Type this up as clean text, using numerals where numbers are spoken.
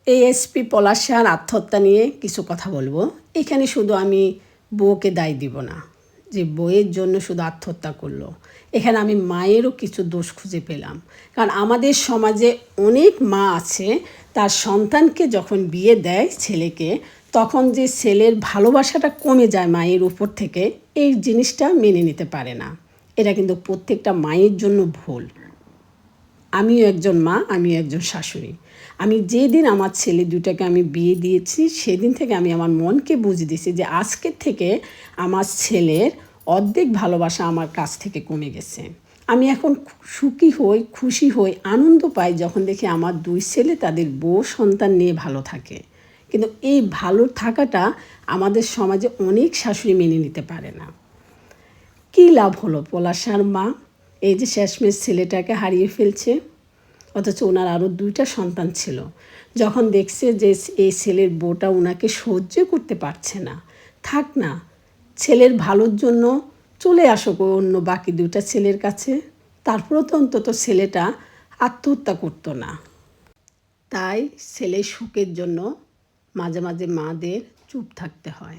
ASP পলাশার আত্মহত্যা নিয়ে কিছু কথা বলবো। এখানে শুধু আমি বউকে দায় দিব না যে বউয়ের জন্য শুধু আত্মহত্যা করলো। এখানে আমি মায়েরও কিছু দোষ খুঁজে পেলাম। কারণ আমাদের সমাজে অনেক মা আছে, তার সন্তানকে যখন বিয়ে দেয় ছেলেকে, তখন যে ছেলের ভালোবাসাটা কমে যায় মায়ের উপর থেকে, এই জিনিসটা মেনে নিতে পারে না। এটা কিন্তু প্রত্যেকটা মায়ের জন্য ভুল। আমিও একজন মা, আমিও একজন শাশুড়ি। আমি যেদিন আমার ছেলে দুটাকে আমি বিয়ে দিয়েছি, সেদিন থেকে আমি আমার মনকে বুঝে দিয়েছি যে আজকের থেকে আমার ছেলের অর্ধেক ভালোবাসা আমার কাছ থেকে কমে গেছে। আমি এখন সুখী হই, খুশি হই, আনন্দ পাই যখন দেখি আমার দুই ছেলে তাদের বউ সন্তান নিয়ে ভালো থাকে। কিন্তু এই ভালো থাকাটা আমাদের সমাজে অনেক শাশুড়ি মেনে নিতে পারে না। কী লাভ হলো পলাশার মা এই যে শেষমেশ ছেলেটাকে হারিয়ে ফেলছে, অথচ ওনার আরও 2টা সন্তান ছিল। যখন দেখছে যে এই ছেলের বউটা ওনাকে সহ্য করতে পারছে না, থাক না, ছেলের ভালোর জন্য চলে আসুক অন্য বাকি 2টা ছেলের কাছে, তারপরেও তো অন্তত ছেলেটা আত্মহত্যা করতো না। তাই ছেলের সুখের জন্য মাঝে মাঝে মাদের চুপ থাকতে হয়।